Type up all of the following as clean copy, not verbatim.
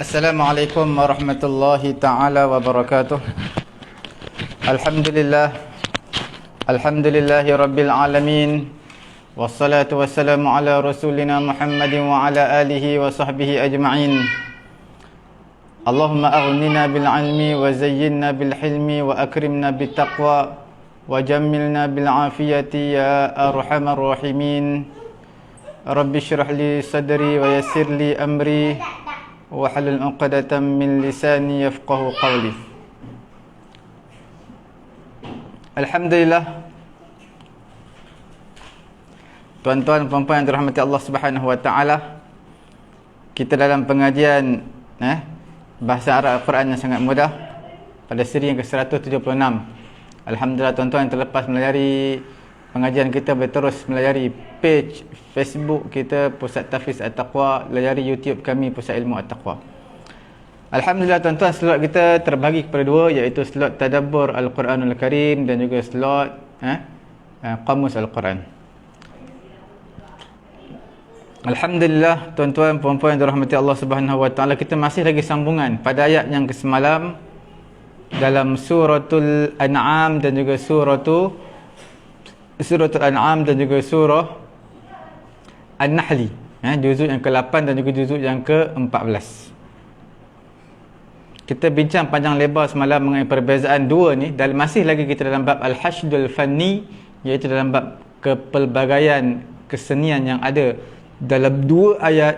Assalamualaikum warahmatullahi ta'ala wabarakatuh. Alhamdulillah. Alhamdulillahi rabbil alamin. Wassalatu wassalamu ala rasulina Muhammadin wa ala alihi wa sahbihi ajma'in. Allahumma aghnina bil ilmi wa zayyinna bil hilmi wa akrimna bit taqwa wa jammilna bil afiyati ya arhamar rahimin. Rabbi shrah li sadri wa yassir li amri wahlul 'uqdatam min lisani yafqahu qawli. Alhamdulillah, tuan-tuan puan-puan yang dirahmati Allah Subhanahu wa taala, kita dalam pengajian bahasa Arab Al-Quran yang sangat mudah pada siri yang ke-176. Alhamdulillah, tuan-tuan yang terlepas melayari pengajian kita boleh terus melayari page Facebook kita Pusat Tahfiz At-Taqwa, layari YouTube kami Pusat Ilmu At-Taqwa. Alhamdulillah, tuan-tuan, slot kita terbagi kepada dua, iaitu slot Tadabbur Al-Quranul Karim dan juga slot Qamus Al-Quran. Alhamdulillah, tuan-tuan puan-puan yang dirahmati Allah Subhanahu wa taala, kita masih lagi sambungan pada ayat yang kesemalam dalam suratul An'am dan juga suratul An'am dan juga surah An-Nahli, juzuk yang ke-8 dan juga juzuk yang ke-14. Kita bincang panjang lebar semalam mengenai perbezaan dua ni, dan masih lagi kita dalam bab Al-Hasydul Fanni, iaitu dalam bab kepelbagaian kesenian yang ada dalam dua ayat,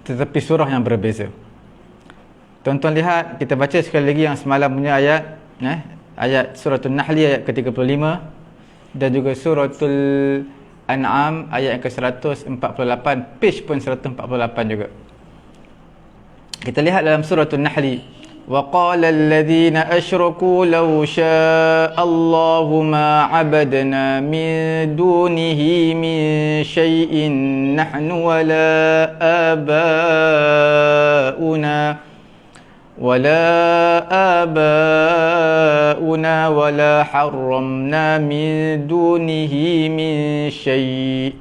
tetapi surah yang berbeza. Tuan-tuan lihat, kita baca sekali lagi yang semalam punya ayat, ayat suratul Nahli ayat ke-35 dan juga suratul An'am ayat yang ke-148, page pun 148 juga. Kita lihat dalam suratul Nahli, wa qala alladhina asyraku law syaa Allahu ma 'abadna min dunihi min syai'in nahnu wala آباؤنا ولا حرمنا من دونه من شيء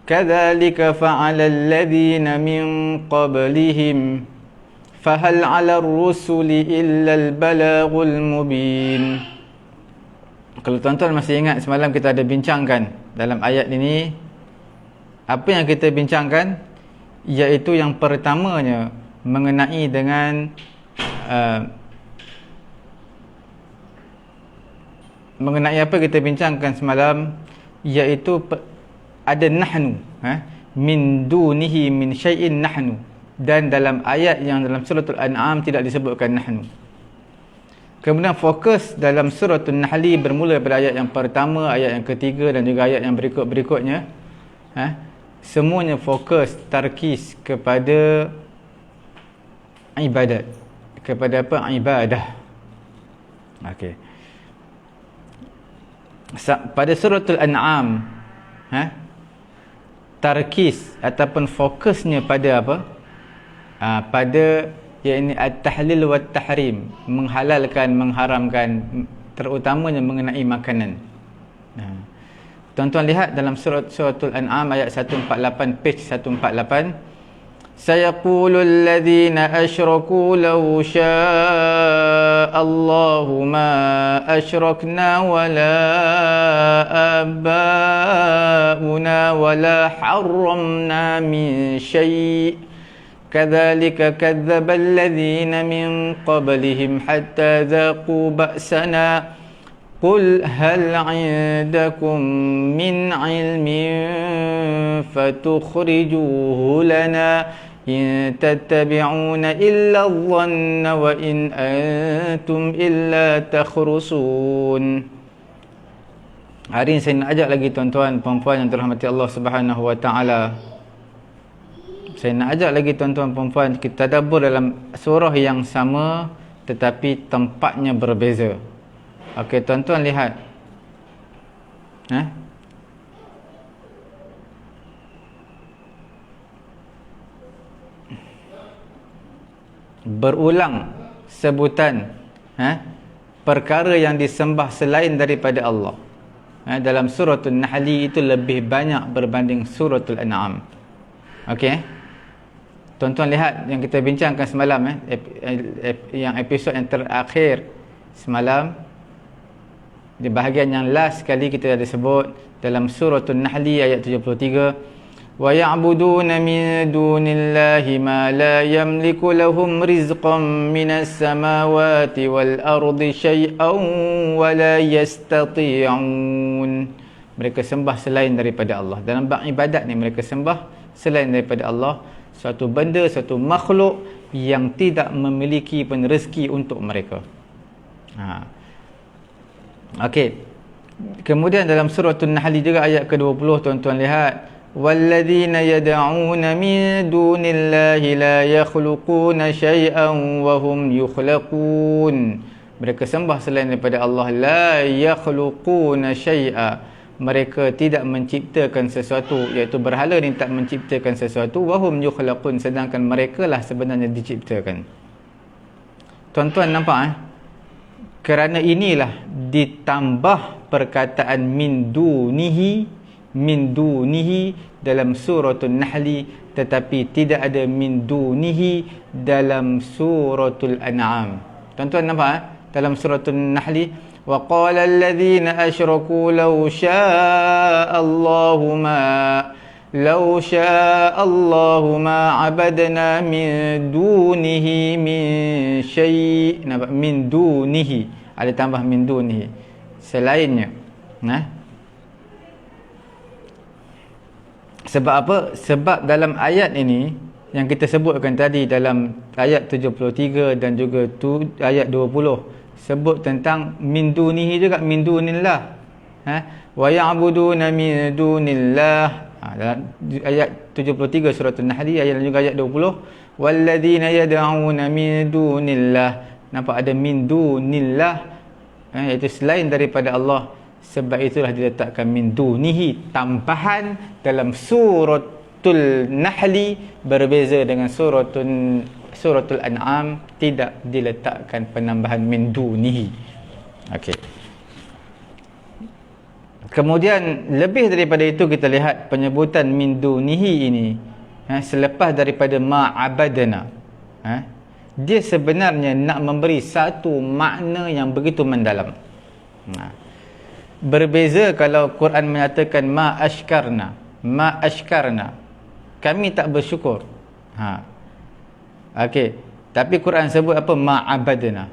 كذلك فعل الذين من قبلهم فهل على الرسل إلا البلاغ المبين. Kalau tuan-tuan masih ingat, semalam kita ada bincangkan dalam ayat ini, apa yang kita bincangkan, iaitu yang pertamanya mengenai dengan mengenai apa kita bincangkan semalam, iaitu ada nahnu, min dunihi min syai'in nahnu, dan dalam ayat yang dalam suratul An'am tidak disebutkan nahnu. Kemudian fokus dalam suratul Nahli bermula pada ayat yang pertama, ayat yang ketiga dan juga ayat yang berikut-berikutnya, semuanya fokus tarkis kepada ibadat, kepada apa? Ibadah. Okey. Pada suratul An'am, tarkis ataupun fokusnya pada apa? Pada yakni at-tahlil wa at-tahrim, menghalalkan, mengharamkan, terutamanya mengenai makanan. Tuan-tuan lihat dalam suratul An'am ayat 148, page 148. سيقول الذين أشركوا لو شاء الله ما أشركنا ولا آباؤنا ولا حرمنا من شيء كذلك كذب الذين من قبلهم حتى ذاقوا بأسنا قل هل عندكم من علم فتخرجوه لنا إن تتبعون إلا الظن وإن أنتم إلا تخرصون. Hari ini saya nak ajak lagi tuan-tuan puan-puan yang dirahmati Allah Subhanahu wa taala. Saya nak ajak lagi tuan-tuan puan-puan kita tadabbur dalam surah yang sama tetapi tempatnya berbeza. Okey, tuan-tuan lihat. Berulang sebutan perkara yang disembah selain daripada Allah. Dalam suratul Nahli itu lebih banyak berbanding suratul An'am. Okey. Tuan-tuan lihat yang kita bincangkan semalam yang episod yang terakhir semalam, di bahagian yang last sekali kita ada sebut dalam suratul Nahli ayat 73, wa ya'buduna min dunillahi ma la yamliku lahum rizqan minas samawati wal ardi syai'an wa la yastati'un. Mereka sembah selain daripada Allah. Dalam bab ibadat ni mereka sembah selain daripada Allah, suatu benda, suatu makhluk yang tidak memiliki pun rezeki untuk mereka. Okey. Kemudian dalam suratul Nahl juga ayat ke-20, tuan-tuan lihat, walladzina yad'una min dunillahi la yakhluquna syai'an wa hum yukhlaqun. Mereka sembah selain daripada Allah, la yakhluquna syai'a, mereka tidak menciptakan sesuatu, iaitu berhala ni tak menciptakan sesuatu, wa hum yukhlaqun, sedangkan mereka lah sebenarnya diciptakan. Tuan-tuan nampak kerana inilah ditambah perkataan min dunihi dalam suratul Nahli, tetapi tidak ada min dunihi dalam suratul An'am. Tuan-tuan nampak dalam suratul Nahli, wa qala alladhina asyraku law syaa Allahu ma abadna min dunihi min syai'. Nampak min dunihi, ada tambah min dunihi, selainnya. Sebab apa? Sebab dalam ayat ini yang kita sebutkan tadi, dalam ayat 73 dan juga ayat 20, sebut tentang min dunihi juga, min dunillah. Wa ya'buduna min dunillah. Dalam ayat 73 surah An-Nahl, ayat juga ayat 20, walladzina yad'una min dunillah. Nampak ada min dunillah, iaitu selain daripada Allah. Sebab itulah diletakkan min dunihi, tambahan dalam suratul Nahli, berbeza dengan suratul An'am, tidak diletakkan penambahan min dunihi. Okey. Kemudian lebih daripada itu, kita lihat penyebutan min dunihi ini selepas daripada ma'abadana. Dia sebenarnya nak memberi satu makna yang begitu mendalam. Berbeza kalau Quran menyatakan ma'ashkarna, kami tak bersyukur. Okey, tapi Quran sebut apa? Ma'abadna.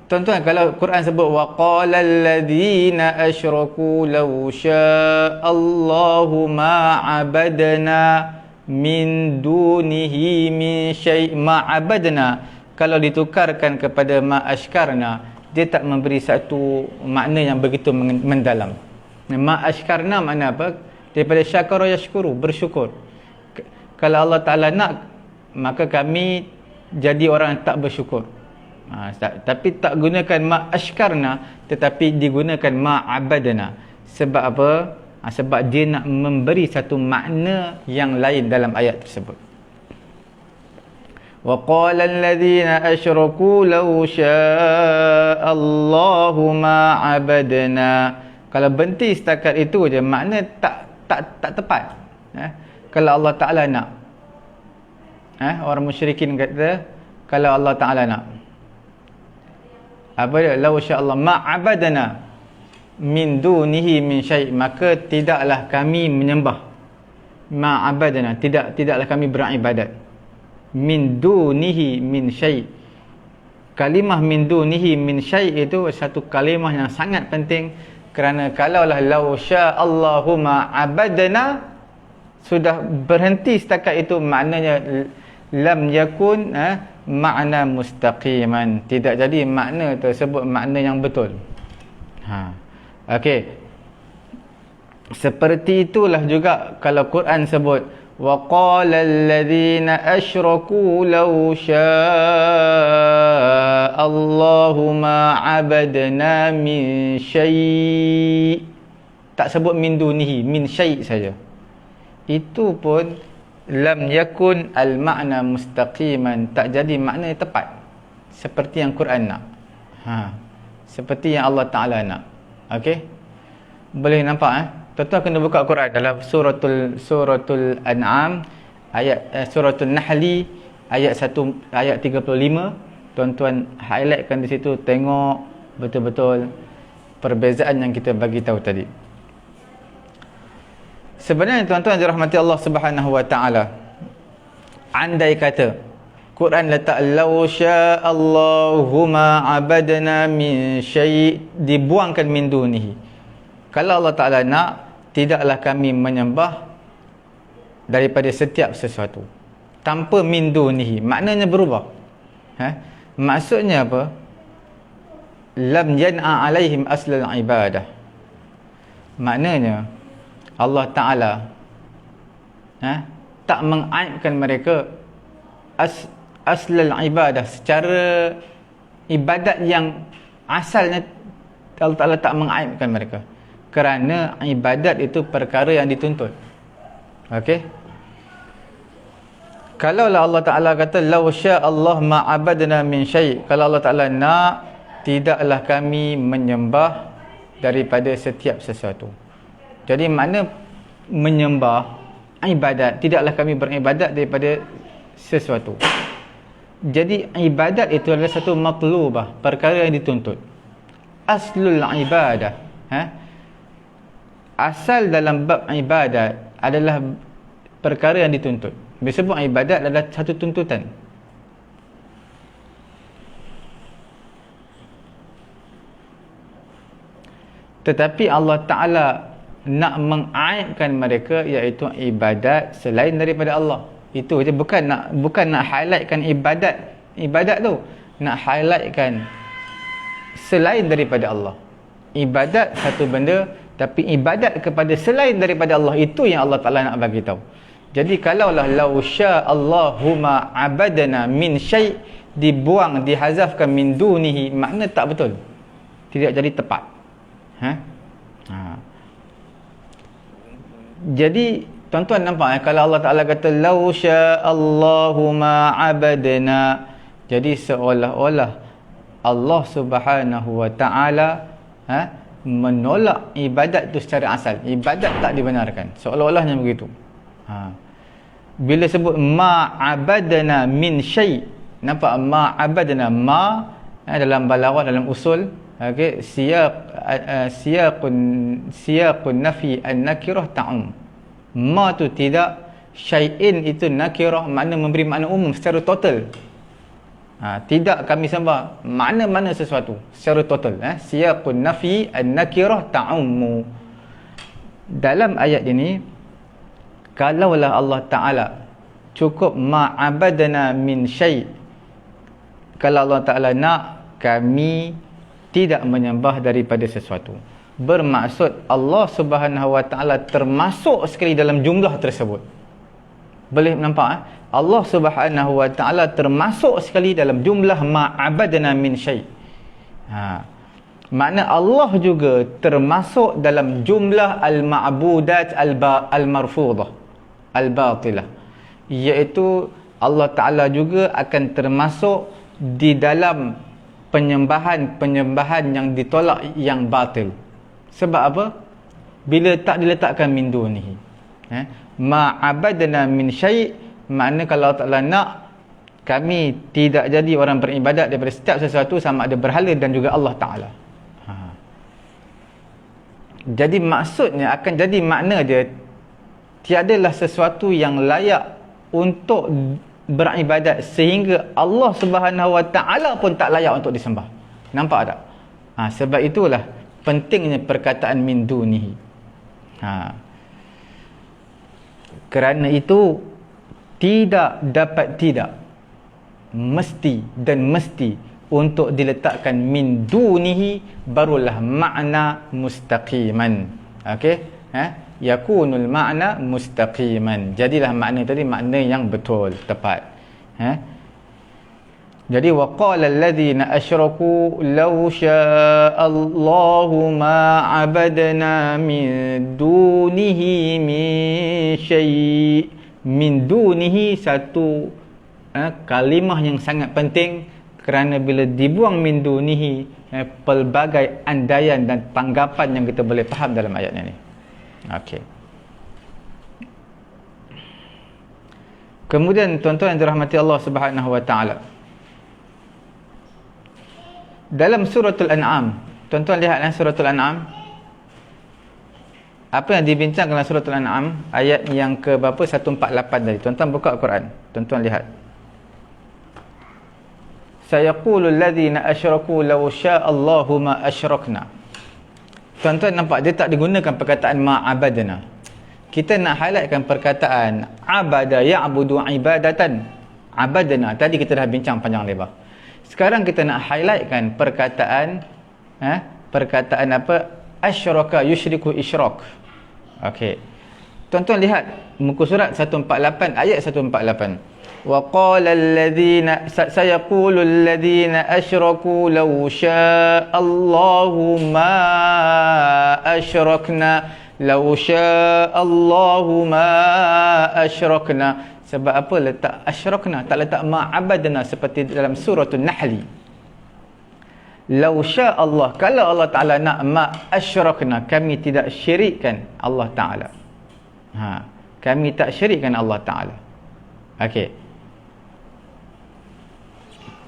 Tuan-tuan, kalau Quran sebut wa qala alladhina asyraku law syaa Allahu ma'abadna min dunihi min syai', ma'abadna, kalau ditukarkan kepada ma'ashkarna, dia tak memberi satu makna yang begitu mendalam. Ma'ashkarna makna apa? Daripada syakara yashkuru, bersyukur. Kalau Allah Ta'ala nak, maka kami jadi orang yang tak bersyukur. Tapi tak gunakan ma'ashkarna, tetapi digunakan ma'abadna. Sebab apa? Sebab dia nak memberi satu makna yang lain dalam ayat tersebut. Wa qala alladhina asyraku law syaa Allahu ma'abadna. Kalau berhenti setakat itu je, makna tak tepat. Kalau Allah Ta'ala nak, orang musyrikin kata, kalau Allah Ta'ala nak, apa dia? Law syaa Allah ma'abadna min dunihi min syai', maka tidaklah kami menyembah. Ma'abadna, tidaklah kami beribadat. Min dunihi min syai'. Kalimah min dunihi min syai' itu satu kalimah yang sangat penting, kerana kalaulah law syaa Allahu ma'abadna, sudah berhenti setakat itu, maknanya lam yakun makna mustaqiman, tidak jadi makna tersebut makna yang betul. Okey. Seperti itulah juga kalau Quran sebut wa qala alladhina asyraku law syaa Allahu ma abadna min syai', tak sebut min dunihi, min syai' saja. Itu pun lam yakun al makna mustaqiman, tak jadi makna yang tepat seperti yang Quran nak. Seperti yang Allah Ta'ala nak. Okey, boleh nampak Tuan-tuan kena buka Quran dalam suratul An'am suratul Nahli ayat 35. Tuan-tuan highlightkan di situ, tengok betul-betul perbezaan yang kita bagi tahu tadi. Sebenarnya tuan-tuan dirahmati Allah Subhanahu wa taala, andai kata Quran letak law sya'allahu ma abadna min syai', dibuangkan min dunihi. Kalau Allah Taala nak, tidaklah kami menyembah daripada setiap sesuatu. Tanpa min dunihi, maknanya berubah. Maksudnya apa? Lam yan'a alaihim aslal ibadah. Maknanya Allah Taala tak mengaibkan mereka aslal ibadah, secara ibadat yang asalnya Allah Ta'ala tak mengaibkan mereka, kerana ibadat itu perkara yang dituntut. Okey, kalaulah Allah Ta'ala kata law sya'allah ma abadna min syai', kalau Allah Ta'ala nak, tidaklah kami menyembah daripada setiap sesuatu. Jadi makna menyembah, ibadat, tidaklah kami beribadat daripada sesuatu. Jadi ibadat itu adalah satu matlubah, perkara yang dituntut. Aslul ibadah, asal dalam bab ibadat adalah perkara yang dituntut. Disebut ibadat adalah satu tuntutan. Tetapi Allah Ta'ala nak mengaibkan mereka, iaitu ibadat selain daripada Allah. Itu je, bukan nak highlightkan ibadat tu, nak highlightkan selain daripada Allah. Ibadat satu benda, tapi ibadat kepada selain daripada Allah, itu yang Allah Ta'ala nak bagi tahu. Jadi kalaulah law sya'allahu ma abadna min syai', dibuang, dihazafkan min dunihi, makna tak betul, tidak jadi tepat. Jadi tuan-tuan nampak, kalau Allah Ta'ala kata law sya'allahu ma abadna, jadi seolah-olah Allah Subhanahu wa Ta'ala menolak ibadat itu secara asal. Ibadat tak dibenarkan, seolah-olahnya begitu. Bila sebut ma abadna min syai', nampak ma abadna, ma dalam balaghah, dalam usul, okey, siyaqun nafi an-nakirah ta'um. Ma tu tidak, syai'in itu nakirah, makna memberi makna umum secara total. Tidak kami sembah mana-mana sesuatu secara total. Siyaqun nafi an-nakirah ta'ummu. Dalam ayat ini, kalaulah Allah Ta'ala cukup ma'abadana min syai', kalau Allah Ta'ala nak, kami tidak menyembah daripada sesuatu, bermaksud Allah Subhanahu wa Ta'ala termasuk sekali dalam jumlah tersebut. Boleh nampak? Allah Subhanahu wa Ta'ala termasuk sekali dalam jumlah ma'abadna min syai'. Makna Allah juga termasuk dalam jumlah al-ma'budat al-marfudah, al-batilah, iaitu Allah Ta'ala juga akan termasuk di dalam penyembahan yang ditolak, yang batil. Sebab apa? Bila tak diletakkan min dunihi, ma'abadna min syai', makna kalau Allah Ta'ala nak, kami tidak jadi orang beribadat daripada setiap sesuatu, sama ada berhala dan juga Allah Ta'ala. Jadi maksudnya akan jadi makna dia, tiadalah sesuatu yang layak untuk beribadat, sehingga Allah Subhanahu wa Ta'ala pun tak layak untuk disembah. Nampak tak? Sebab itulah pentingnya perkataan min dunihi. Kerana itu tidak, mesti dan mesti untuk diletakkan min dunihi, barulah makna mustaqiman. Okey, yakunul makna mustaqiman, jadilah makna tadi makna yang betul, tepat. Jadi waqala alladhina asyraku law sya'allahu ma 'abadna min dunihi min syai'. Min dunihi satu kalimah yang sangat penting, kerana bila dibuang min dunihi, pelbagai andaian dan tanggapan yang kita boleh faham dalam ayat ini. Okey. Kemudian tuan-tuan yang dirahmati Allah Subhanahu wa taala, dalam suratul An'am, tuan-tuan lihatlah suratul An'am, apa yang dibincangkan dalam suratul An'am ayat yang ke berapa, 148 tadi. Tuan-tuan buka Al-Quran, tuan-tuan lihat. Sayaqulu alladhina asyraku law sya'allahu ma asyrakna. Tuan-tuan nampak dia tak digunakan perkataan ma'abadna. Kita nak highlightkan perkataan abada ya'budu ibadatan. Abadna tadi kita dah bincang panjang lebar. Sekarang kita nak highlightkan perkataan perkataan apa? Asyraka yusyriku isyrak. Okey. Tuan-tuan lihat muka surat 148 ayat 148. Wa qala alladhina sayaqulu alladhina asyraku law syaa Allahu ma asyrakna law syaa Allahu ma asyrakna. Sebab apa letak asyrakna, tak letak ma'abadna seperti dalam suratul Nahl. Law syaa Allah, kalau Allah Taala nak ma asyrakna, kami tidak syirikkan Allah Taala. Kami tak syirikkan Allah Taala. Okey.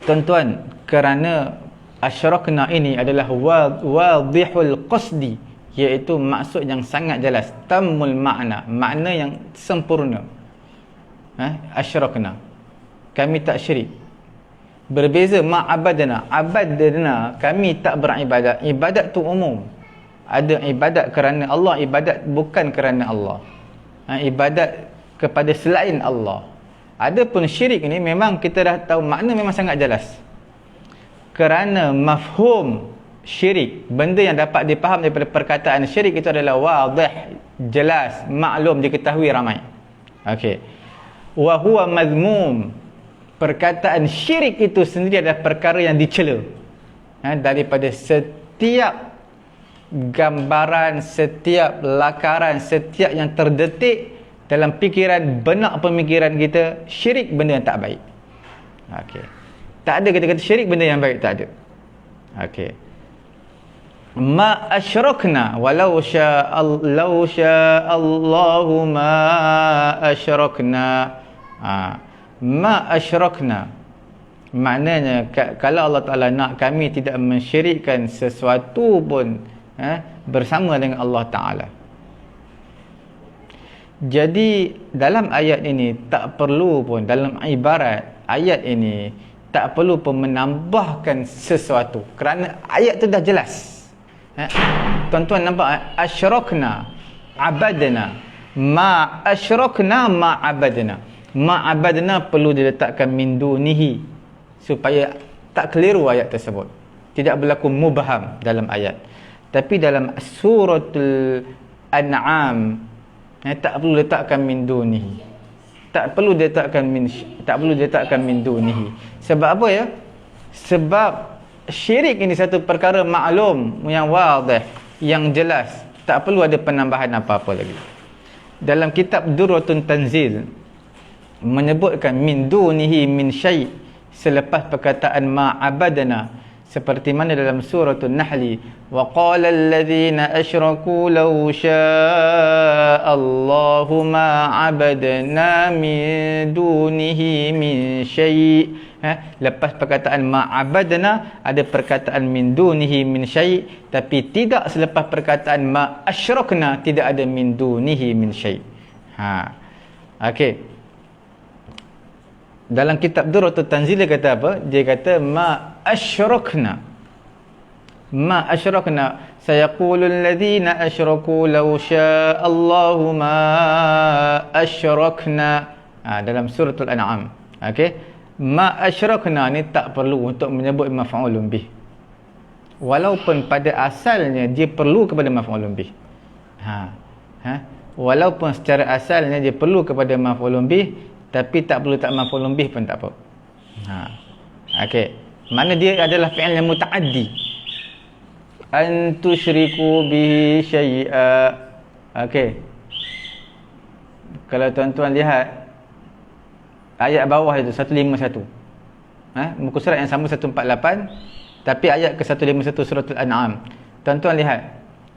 Tuan-tuan, kerana asyrakna ini adalah wadihul qasdi, iaitu maksud yang sangat jelas, tamul makna, makna yang sempurna. Asyrakna, kami tak syirik. Berbeza ma'abadna, abadna, kami tak beribadat. Ibadat tu umum. Ada ibadat kerana Allah, ibadat bukan kerana Allah. Ibadat kepada selain Allah. Adapun syirik ni memang kita dah tahu makna memang sangat jelas. Kerana mafhum syirik, benda yang dapat dipaham daripada perkataan syirik itu adalah wadih, jelas, maklum, diketahui ramai. Okey. Wa huwa madhmum. Perkataan syirik itu sendiri adalah perkara yang dicela. Daripada setiap gambaran, setiap lakaran, setiap yang terdetik dalam fikiran, benak pemikiran kita, syirik benda yang tak baik. Okey. Tak ada kata-kata syirik benda yang baik, tak ada. Okey. Ma asyrakna walau syaa Allahu ma asyrakna. Ma asyrakna maknanya kalau Allah Taala nak, kami tidak mensyirikkan sesuatu pun bersama dengan Allah Taala. Jadi dalam ayat ini tak perlu pun, dalam ibarat ayat ini tak perlu pun menambahkan sesuatu, kerana ayat tu dah jelas. Tuan-tuan nampak, asyrakna, abadna, ma asyrakna, ma abadna. Ma abadna perlu diletakkan min dunihi supaya tak keliru ayat tersebut, tidak berlaku mubham dalam ayat. Tapi dalam suratul An'am tak perlu letakkan min dunihi. Tak perlu letakkan min dunihi. Sebab apa ya? Sebab syirik ini satu perkara maklum, yang wadih, yang jelas, tak perlu ada penambahan apa-apa lagi. Dalam kitab Durratun Tanzil menyebutkan min dunihi min syai' selepas perkataan ma'abadna, seperti mana dalam suratul Nahl, wa qala alladhina asyraku law syaa Allahu ma 'abadna min dunihi min syai'. Lepas perkataan ma'abadna ada perkataan min dunihi min syai', tapi tidak selepas perkataan ma asyrakna, tidak ada min dunihi min syai'. Okey. Dalam kitab Durratut Tanzil dia kata apa? Dia kata ma asyrakna. Ma asyrakna. Sayaqulul ladzina asyraku law syaa Allahu ma asyrakna. Dalam suratul An'am. Okey. Ma asyrakna ni tak perlu untuk menyebut maf'ulun bih. Walaupun pada asalnya dia perlu kepada maf'ulun bih. Walaupun secara asalnya dia perlu kepada maf'ulun bih, tapi tak perlu tak maf'ulun bih pun tak apa. Okey. Mana dia adalah fi'il yang muta'addi. An tusyriku bihi syai'a. Okey. Kalau tuan-tuan lihat ayat bawah itu 151. Muka surat yang sama 148, tapi ayat ke 151 suratul An'am. Tuan-tuan lihat.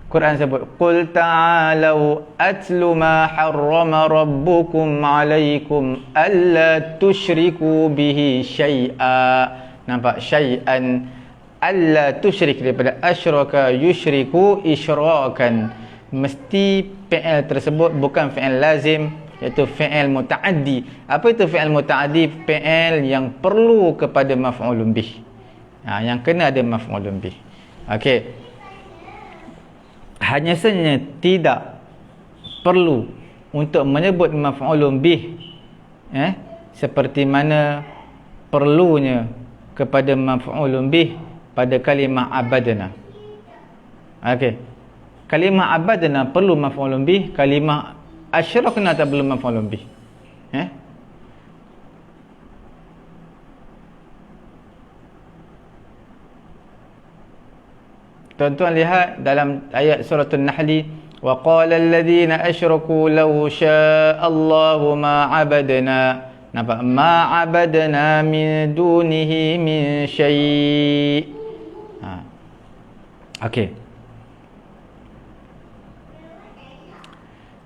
Quran sebut qul ta'alu atlu ma harrama rabbukum alaikum alla tusyriku bihi syai'a. Nampak? Syai'an, alla tusyrik, daripada asyraka yusyriku isyrakan. Mesti fi'il tersebut bukan fi'il lazim, iaitu fi'il muta'addi. Apa itu fi'il muta'addi? Fi'il yang perlu kepada maf'ulun bih. Yang kena ada maf'ulun bih. Okey. Hanya saja tidak perlu untuk menyebut maf'ulun bih seperti mana perlunya kepada maf'ulun bih pada kalimah abadna. Okey. Kalimah abadna perlu maf'ulun bih, kalimah asyrakna tak perlu maf'ulun bih. Tuan-tuan lihat dalam ayat surah An-Nahl, wa qala alladhina asyraku law syaa Allahu ma 'abadna. Nampak? Ma 'abadna min dunihi min syai'. Okey.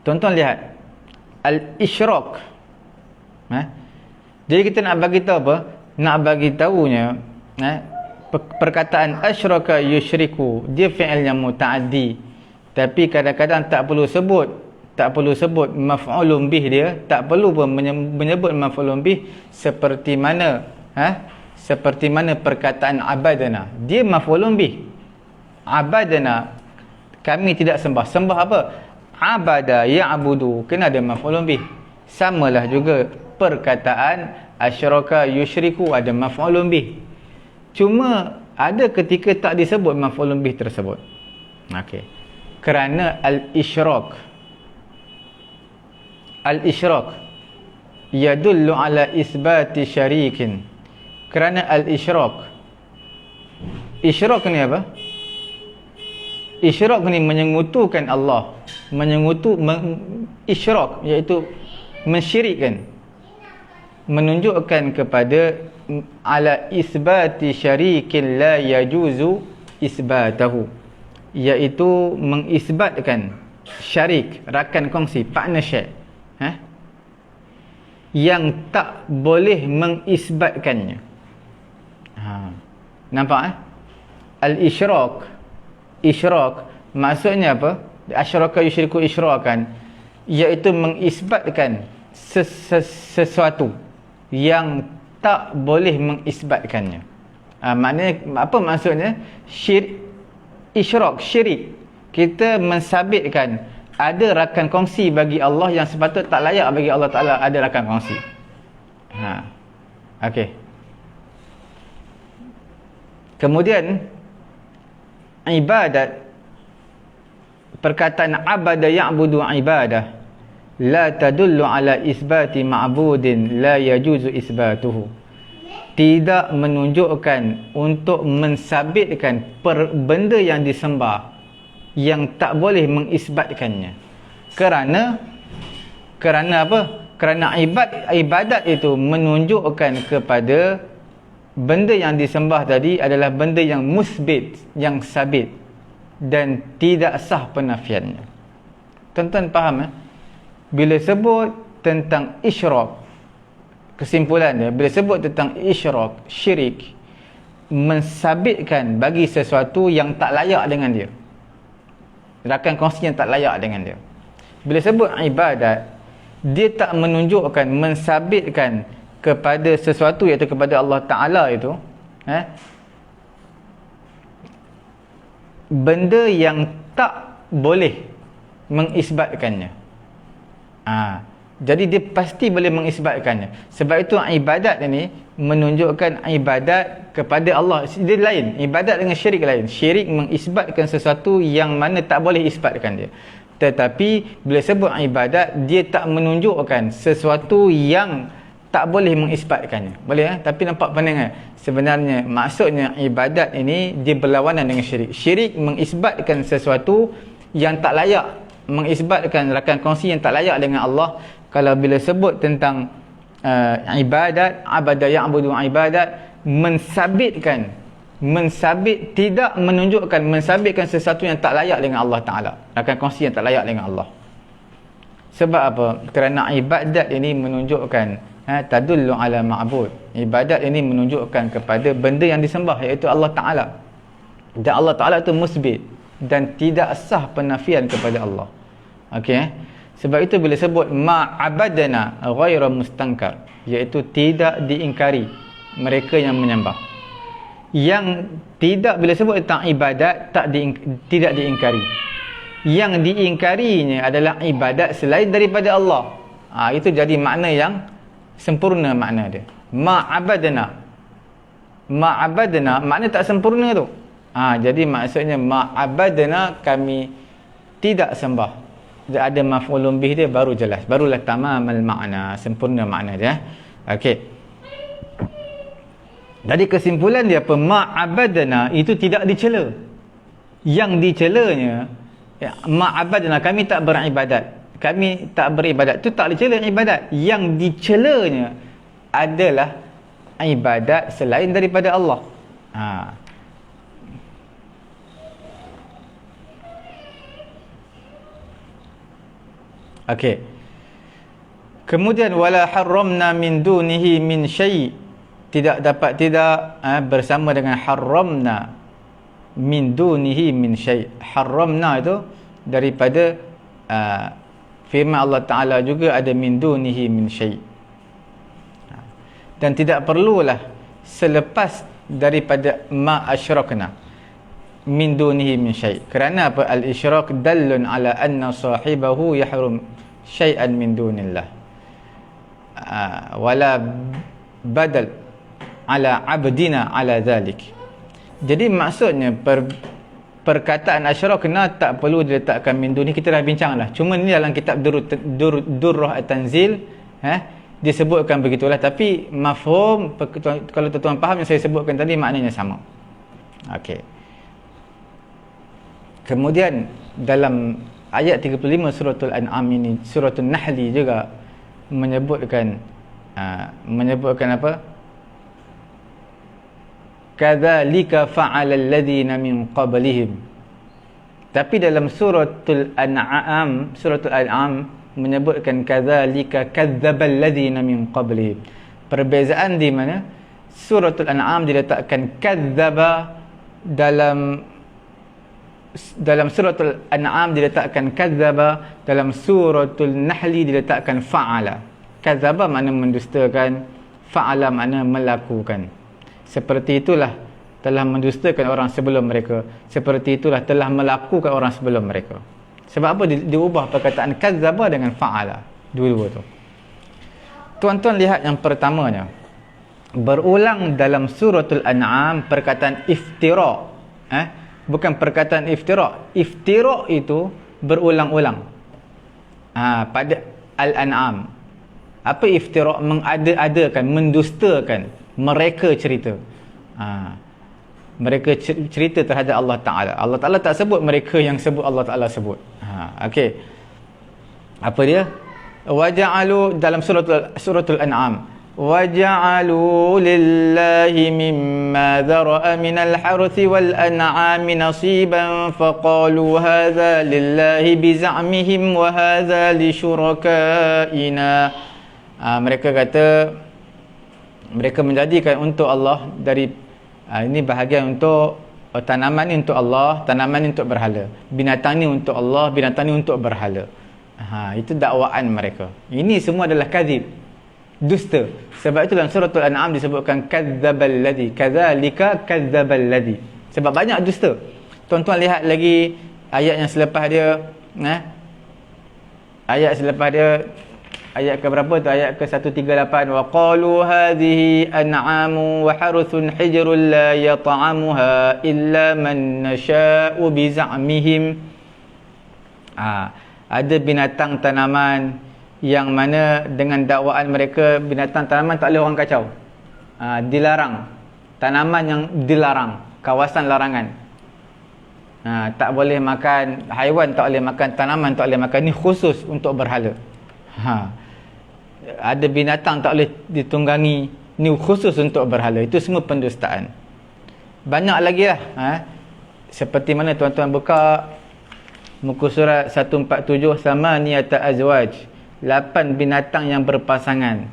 Tuan-tuan lihat al-isyrak. Jadi kita nak bagi tahu apa? Nak bagi tahunya perkataan asyraka yusyriku, dia fi'il yang muta'addi, tapi kadang-kadang tak perlu sebut maf'ulun bih dia, tak perlu pun menyebut maf'ulun bih, seperti mana seperti mana perkataan abadana, dia maf'ulun bih. Abadana, kami tidak sembah. Sembah apa? Abada ya'budu, kena ada maf'ulun bih. Samalah juga perkataan asyraka yusyriku, ada maf'ulun bih. Cuma ada ketika tak disebut maf'ulun bih tersebut. Okey. Kerana al-isyrak yadullu ala isbati syarikin. Kerana al-isyrak ni apa? Isyrak ni menyengutukan Allah, isyrak iaitu mensyirikkan, menunjukkan kepada ala isbati syarikin la yajuzu isbatahu, iaitu mengisbatkan syarik, rakan kongsi, partnership, yang tak boleh mengisbatkannya. Nampak? Al-isyrak, maksudnya apa? Asyraka yusyriku isyrakan, iaitu mengisbatkan sesuatu yang tak boleh mengisbatkannya. Maknanya apa maksudnya? Isyrak, syirik. Kita mensabitkan ada rakan kongsi bagi Allah yang sepatut tak layak bagi Allah Ta'ala ada rakan kongsi. Okey. Kemudian ibadat, perkataan abada ya'budu ibadah la tadullu ala isbati ma'budin la yajuzu isbatuhu, tidak menunjukkan untuk mensabitkan benda yang disembah yang tak boleh mengisbatkannya. Kerana apa? Kerana ibadat itu menunjukkan kepada benda yang disembah tadi adalah benda yang musbit, yang sabit, dan tidak sah penafiannya. Tuan-tuan faham? Bila sebut tentang isyrak, kesimpulannya, bila sebut tentang isyrak, syirik, mensabitkan bagi sesuatu yang tak layak dengan dia, rakan kongsi yang tak layak dengan dia. Bila sebut ibadat, dia tak menunjukkan, mensabitkan kepada sesuatu, iaitu kepada Allah Ta'ala itu, benda yang tak boleh mengisbatkannya. Jadi dia pasti boleh mengisbatkannya. Sebab itu ibadat ini menunjukkan ibadat kepada Allah. Dia lain. Ibadat dengan syirik lain. Syirik mengisbatkan sesuatu yang mana tak boleh isbatkan dia. Tetapi bila sebut ibadat, dia tak menunjukkan sesuatu yang tak boleh mengisbatkannya. Boleh tapi nampak pening sebenarnya maksudnya ibadat ini dia berlawanan dengan syirik. Syirik mengisbatkan sesuatu yang tak layak, mengisbatkan rakan kongsi yang tak layak dengan Allah. Kalau bila sebut tentang ibadat, abada ya'budu ibadat, mensabitkan mensabit, tidak menunjukkan mensabitkan sesuatu yang tak layak dengan Allah Ta'ala, akan kongsi yang tak layak dengan Allah. Sebab apa? Kerana ibadat ini menunjukkan tadullu ala ma'bud. Ibadat ini menunjukkan kepada benda yang disembah, iaitu Allah Ta'ala. Dan Allah Ta'ala itu musbit dan tidak sah penafian kepada Allah. Okey. Sebab itu bila sebut ma'abadana ghaira mustankar, iaitu tidak diingkari mereka yang menyembah. Yang tidak, bila sebut tentang ibadat, tidak diingkari. Yang diingkarinya adalah ibadat selain daripada Allah. Itu jadi makna yang sempurna makna dia. Ma'abadana. Ma'abadana makna tak sempurna tu. Jadi maksudnya ma'abadana, kami tidak sembah. Ada maf'ulun bih dia baru jelas. Barulah tamamal makna, sempurna makna dia. Okey. Jadi kesimpulan dia apa? Ma'abadana itu tidak dicela. Yang dicelanya, ma'abadana, kami tak beribadat. Kami tak beribadat. Itu tak dicela ibadat. Yang dicelanya adalah ibadat selain daripada Allah. Okey. Kemudian wala harramna min dunihi min syai'. Tidak dapat bersama dengan harramna min dunihi min syai'. Harramna itu daripada firman Allah Ta'ala juga ada min dunihi min syai'. Dan tidak perlulah selepas daripada ma asyrakna min dunihi min syai'. Kerana apa? Al-isyrak dallun ala anna sahibahu yahrum syai'an min dunillah. Wala badal ala abdina ala dhalik. Jadi maksudnya perkataan asyrakna tak perlu diletakkan min duni. Kita dah bincang lah. Cuma ni dalam kitab Durrah At-Tanzil disebutkan begitulah. Tapi mafhum, kalau tuan-tuan faham yang saya sebutkan tadi, maknanya sama. Okey. Kemudian dalam ayat 35 suratul An'am ini, suratul Nahli juga menyebutkan apa? Kadzalika fa'ala alladhina min qablihim. Tapi dalam suratul An'am menyebutkan kadzalika kadzdzaba alladhina min qablihim. Perbezaan di mana? Suratul An'am diletakkan kadzdzaba, dalam suratul An'am diletakkan kadzdzaba, dalam suratul Nahli diletakkan fa'ala. Kadzdzaba makna mendustakan, fa'ala makna melakukan. Seperti itulah telah mendustakan orang sebelum mereka. Seperti itulah telah melakukan orang sebelum mereka. Sebab apa diubah perkataan kadzdzaba dengan fa'ala? Dua-dua tu. Tuan-tuan lihat yang pertamanya. Berulang dalam suratul An'am perkataan iftira. Bukan perkataan iftira. Iftira itu berulang-ulang. Pada Al-An'am. Apa iftira? Mengada-adakan, mendustakan. Mereka cerita. Mereka cerita terhadap Allah Ta'ala. Allah Ta'ala tak sebut, mereka yang sebut Allah Ta'ala sebut. Okey. Apa dia? Waja'alu dalam suratul An'am. Waja'alu lillahi mimma dhara'a minal harthi wal an'ami nasiban faqalu hadha lillahi biza'mihim wa hadha li syurakaina. Mereka kata, mereka menjadikan untuk Allah dari ini bahagian untuk tanaman ni untuk Allah, tanaman ni untuk berhala, binatang ni untuk Allah, binatang ni untuk berhala. Itu dakwaan mereka. Ini semua adalah kadzib, dusta. Sebab itu dalam suratul An'am disebutkan kadzdzabal ladzi, kadzalika kadzdzabal ladzi. Sebab banyak dusta. Tuan-tuan lihat lagi ayat yang selepas dia, ayat selepas dia, ayat ke berapa tu? Ayat ke 138. Wa qalu hadhihi an'amu wa haruthun hijrun la yat'amuha illa man nasha'u bi za'mihim. Ada binatang tanaman yang mana dengan dakwaan mereka binatang tanaman tak boleh orang kacau. Dilarang. Tanaman yang dilarang, kawasan larangan. Tak boleh makan, haiwan tak boleh makan, tanaman tak boleh makan. Ni khusus untuk berhala. Ada binatang tak boleh ditunggangi, ni khusus untuk berhala. Itu semua pendustaan. banyak lagi lah. Seperti mana tuan-tuan buka muka surat 147, sama niyata azwaj, 8 binatang yang berpasangan.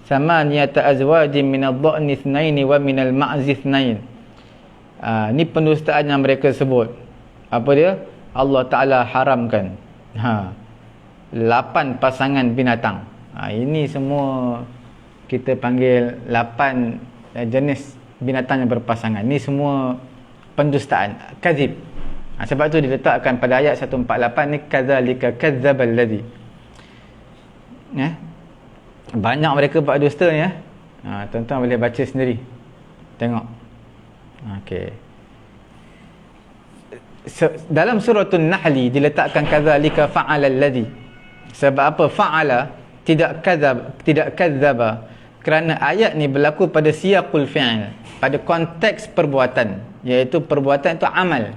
Sama niyata azwajin minal dha'ni ithnaini wa minal ma'zi ithnain. Ni pendustaan yang mereka sebut. Apa dia? Allah Ta'ala haramkan 8 pasangan binatang. Ini semua kita panggil 8 jenis binatang yang berpasangan. Ni semua pendustaan, kadzib. Sebab tu diletakkan pada ayat 148 ni, kadzalika kadzdzabal ladzi. Banyak mereka buat dusta ni. Tuan-tuan boleh baca sendiri. Tengok. Okey. Dalam suratul Nahli diletakkan kadzalika fa'alal ladzi. Sebab apa? Fa'ala tidak kadzdzaba. Kerana ayat ni berlaku pada siyaqul fi'il, pada konteks perbuatan, iaitu perbuatan itu amal.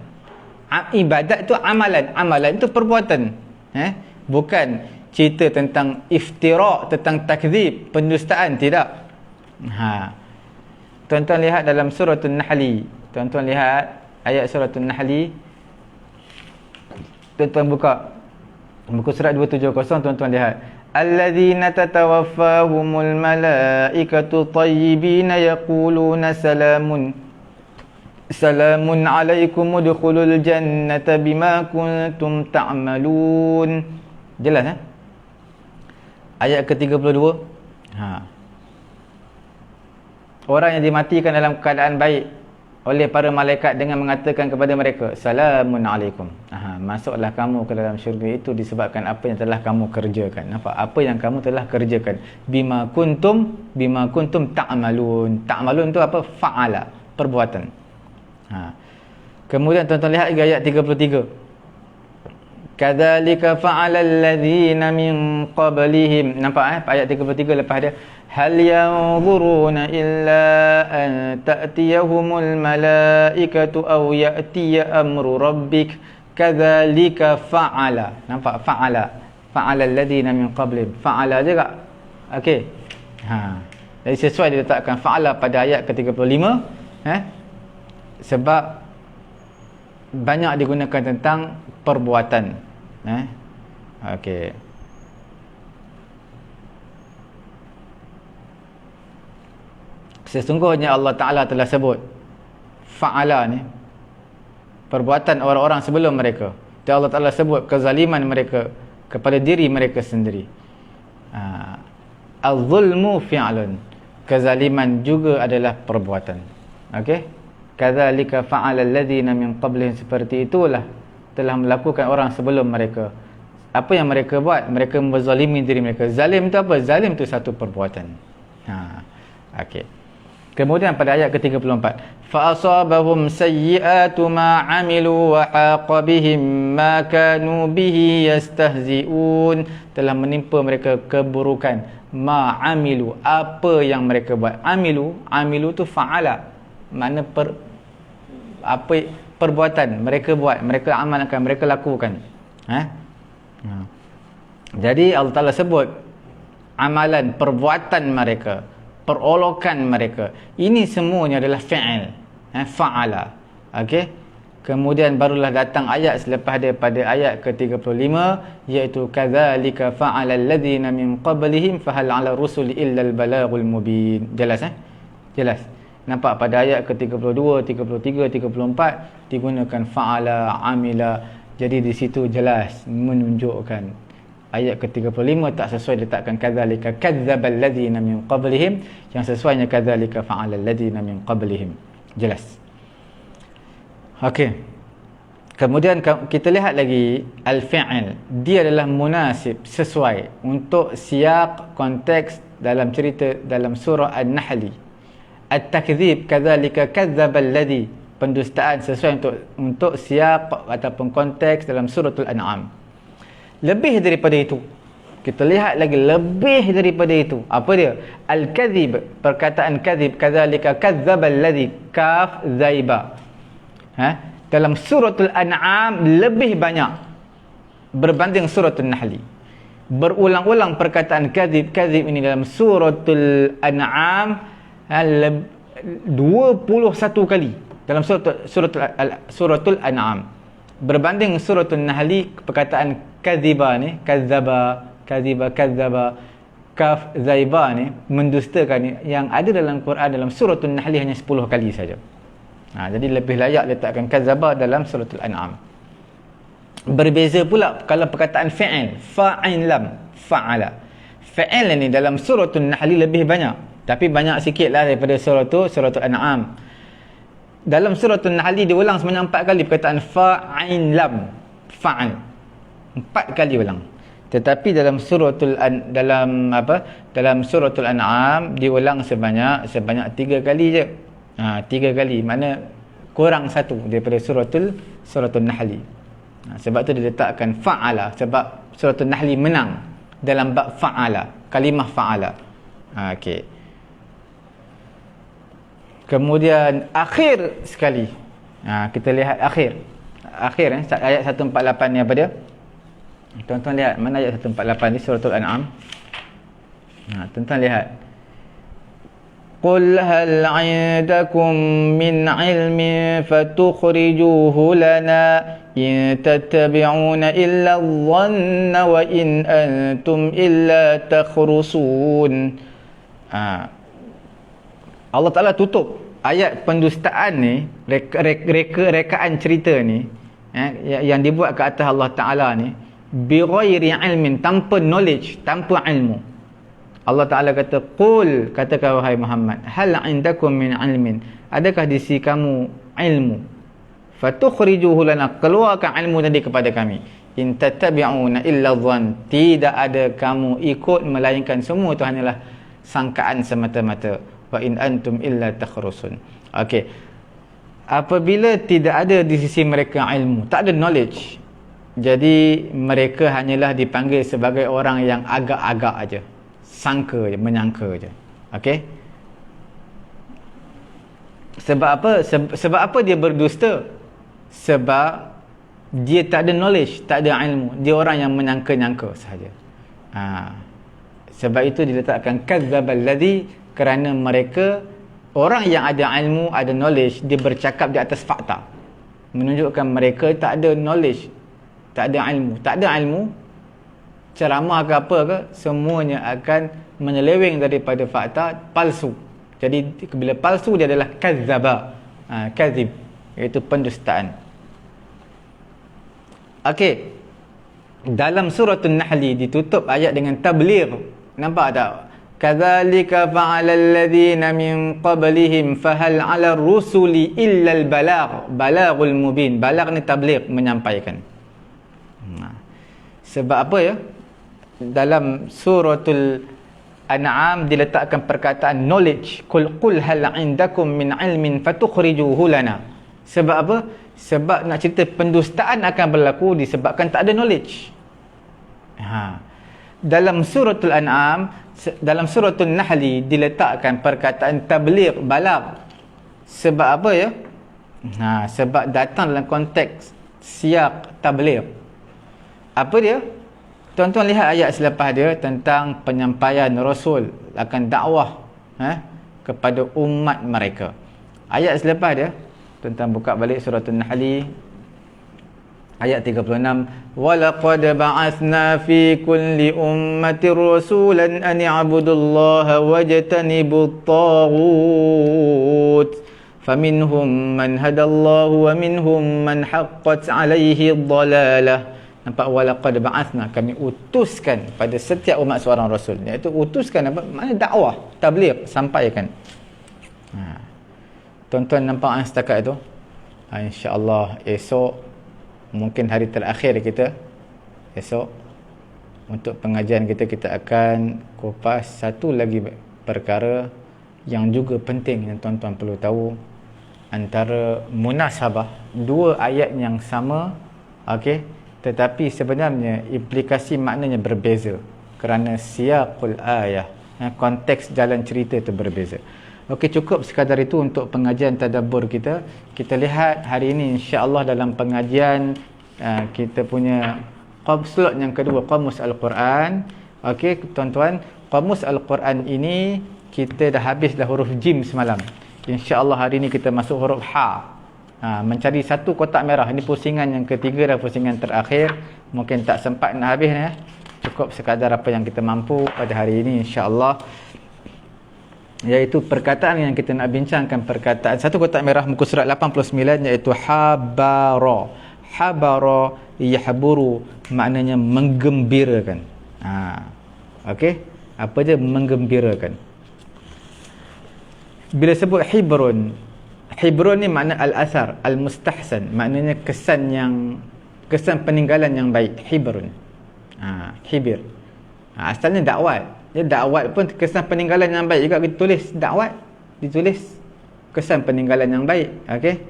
Ibadat itu amalan, amalan itu perbuatan. Bukan cerita tentang iftira', tentang takdzib, pendustaan, tidak. Tuan-tuan lihat dalam suratul Nahli. Tuan-tuan lihat ayat suratul Nahli. Tuan-tuan buka muka surat 270, tuan-tuan lihat. Alladzina tatawaffahumul malaikatu tayyibina yaquluna salamun alaikum udkhulul jannata bima kuntum ta'malun. Jelas ayat ke-32. Orang yang dimatikan dalam keadaan baik oleh para malaikat dengan mengatakan kepada mereka, salamun alaikum. Masuklah kamu ke dalam syurga itu disebabkan apa yang telah kamu kerjakan. Nampak? Apa yang kamu telah kerjakan. Bima kuntum ta'malun. Ta'malun tu apa? Fa'ala, perbuatan. Kemudian tuan-tuan lihat lagi ayat 33. Kadzalika fa'alal ladzina min qablihim. Nampak ayat 33 lepas dia, hal yanzuruna illa an ta'tiyahumul malaikatu aw ya'tiya amru rabbik kadzalika fa'ala. Nampak? Fa'alal ladzina min qablihim. Fa'ala juga. Okey. Jadi sesuai diletakkan fa'ala pada ayat ke-35. Sebab banyak digunakan tentang perbuatan. Okey. Sesungguhnya Allah Ta'ala telah sebut fa'ala ni perbuatan orang-orang sebelum mereka. Dan Allah Ta'ala sebut kezaliman mereka kepada diri mereka sendiri. Al-zulmu fi'lun. Kezaliman juga adalah perbuatan. Okey. Kadzalika fa'ala alladzina min qablihim. Seperti itulah telah melakukan orang sebelum mereka. Apa yang mereka buat? Mereka menzalimi diri mereka. Zalim itu apa? Zalim itu satu perbuatan. Okey. Kemudian pada ayat ke-34, fa asabahum sayyi'atu ma 'amilu wa haqa bihim ma kanu bihi yastahzi'un. Telah menimpa mereka keburukan ma 'amilu, apa yang mereka buat. Amilu tu fa'ala, makna perbuatan mereka buat, mereka amalkan, mereka lakukan. Jadi Allah Ta'ala sebut amalan, perbuatan mereka, perolokan mereka. Ini semuanya adalah fi'il, fa'ala. Okey. Kemudian barulah datang ayat selepas daripada ayat ke-35, iaitu kadzalika fa'ala alladzina min qablihim fahal 'ala rusuli illa al-balaghul mubin. Jelas Jelas. Nampak pada ayat ke-32, 33, 34 digunakan fa'ala, amila. Jadi di situ jelas menunjukkan ayat ke-35 tak sesuai letakkan kadzalika kadzdzabal ladzina min qablihim, yang sesuainya kadzalika fa'alal ladzina min qablihim. Jelas. Okey. Kemudian kita lihat lagi al-fi'il. Dia adalah munasib, sesuai untuk siaq konteks dalam cerita dalam surah An-Nahli. At-takdzib kadzalika kadzdzabal ladzi, pendustaan sesuai untuk siaq ataupun konteks dalam suratul An'am. Lebih daripada itu, kita lihat lagi lebih daripada itu. Apa dia? Al-kadzib, perkataan kadzib, kadzalika kadzdzabal ladzi, kaf zaiba. Dalam suratul An'am lebih banyak berbanding suratul Nahli. Berulang-ulang perkataan kadzib ini dalam suratul An'am 21 kali dalam suratul An'am. Berbanding suratul Nahli, perkataan kadhiba ni, kadzaba, kadhiba, kadzaba, kaf, zaiba ni, mendustakan ni, yang ada dalam Quran dalam suratul Nahli hanya 10 kali saja. Jadi lebih layak letakkan kadzaba dalam suratul An'am. Berbeza pula kalau perkataan fi'il, fa'in lam, fa'ala. Fi'il ni dalam suratul Nahli lebih banyak, tapi banyak sikit lah daripada suratul An'am. Dalam suratul Nahli diulang sebanyak 4 kali perkataan fa'in lam, fa'al. 4 kali ulang. Tetapi dalam suratul An'am diulang sebanyak 3 kali je. 3 kali, mana kurang 1 daripada suratul Nahli. Sebab tu diletakkan fa'ala, sebab suratul Nahli menang dalam bab fa'ala, kalimah fa'ala. Okey. Kemudian akhir sekali, kita lihat akhir ayat 148 ni apa dia? Tuan-tuan lihat mana ayat 148 ni, suratul An'am. Tuan-tuan lihat, qul hal 'indakum min 'ilmin fatukhrijuhu lana in tattabi'una illa adh-dhanna wa in antum illa takhrusun. Allah Ta'ala tutup ayat pendustaan ni, rekaan cerita ni, yang dibuat ke atas Allah Ta'ala ni, bi ghairi ilmin, tanpa knowledge, tanpa ilmu. Allah Ta'ala kata, qul, katakan wahai Muhammad, hal indakum min ilmin, adakah di sisi kamu ilmu, fatukhrijuhu lana, keluarkan ilmu tadi kepada kami. In tattabi'una illa dhann, tidak ada kamu ikut melainkan semua itu hanyalah sangkaan semata-mata. Wa in antum illa takhrusun. Okey, apabila tidak ada di sisi mereka ilmu, tak ada knowledge, jadi mereka hanyalah dipanggil sebagai orang yang agak-agak aja, sangka je, menyangka je. Okey, sebab apa? Sebab apa dia berdusta? Sebab dia tak ada knowledge, tak ada ilmu, dia orang yang menyangka-nyangka sahaja. Sebab itu diletakkan kadzdzabal ladzi, kerana mereka, orang yang ada ilmu, ada knowledge, dia bercakap di atas fakta, menunjukkan mereka tak ada knowledge, tak ada ilmu. Tak ada ilmu, ceramah ke apa ke, semuanya akan menyeleweng daripada fakta, palsu. Jadi bila palsu, dia adalah kadzdzaba, kadzib, iaitu pendustaan. Okey, dalam suratul Nahli ditutup ayat dengan tabligh. Nampak tak? Kadzalika fa'ala alladhina min qablihim fahal 'ala ar-rusuli illa al-balagh, balaghul mubin. Balagh ni tabligh, menyampaikan. Sebab apa ya? Dalam suratul An'am diletakkan perkataan knowledge, qul hal 'indakum min 'ilmin fatukhrijuhu lana. Sebab apa? Sebab nak cerita pendustaan akan berlaku disebabkan tak ada knowledge. Dalam suratul An'am, dalam suratul Nahli diletakkan perkataan tabligh, balagh. Sebab apa ya? Sebab datang dalam konteks siyak tabligh. Apa dia? Tuan-tuan lihat ayat selepas dia tentang penyampaian Rasul akan dakwah kepada umat mereka. Ayat selepas dia, tuan-tuan buka balik suratul Nahli ayat 36, walaqad ba'athna fi kulli ummatin rasulan an i'budullaha wajtanibut taghut faminhum man hadallahu wa minhum man haqqat 'alaihi dhalalah. Nampak, walaqad ba'athna, kami utuskan pada setiap umat seorang rasul, iaitu utuskan apa? Maknanya dakwah, tabligh, sampaikan. Tuan-tuan nampak setakat itu? InsyaAllah esok, mungkin hari terakhir kita, esok untuk pengajian kita akan kupas satu lagi perkara yang juga penting yang tuan-tuan perlu tahu, antara munasabah dua ayat yang sama, okey, tetapi sebenarnya implikasi maknanya berbeza kerana siyaqul ayah, konteks jalan cerita itu berbeza. Okey, cukup sekadar itu untuk pengajian tadabbur kita. Kita lihat hari ini insya-Allah dalam pengajian kita punya slot yang kedua, Qamus Al-Quran. Okey, tuan-tuan, Qamus Al-Quran ini kita dah habis dah huruf jim semalam. InsyaAllah hari ni kita masuk huruf ha. Mencari satu kotak merah. Ini pusingan yang ketiga dan pusingan terakhir. Mungkin tak sempat nak habis ya. Cukup sekadar apa yang kita mampu pada hari ini insya-Allah. Iaitu perkataan yang kita nak bincangkan, perkataan satu kotak merah muka surat 89 iaitu habara. Habara yahburu maknanya menggembirakan. Okey. Apa je menggembirakan? Bila sebut hibrun, hibrun ni makna al-asar, al-mustahsan, maknanya kesan peninggalan yang baik, hibrun. Hibir. Asalnya dakwat. Dia dakwat pun kesan peninggalan yang baik juga kita tulis dakwat, ditulis kesan peninggalan yang baik. Okey.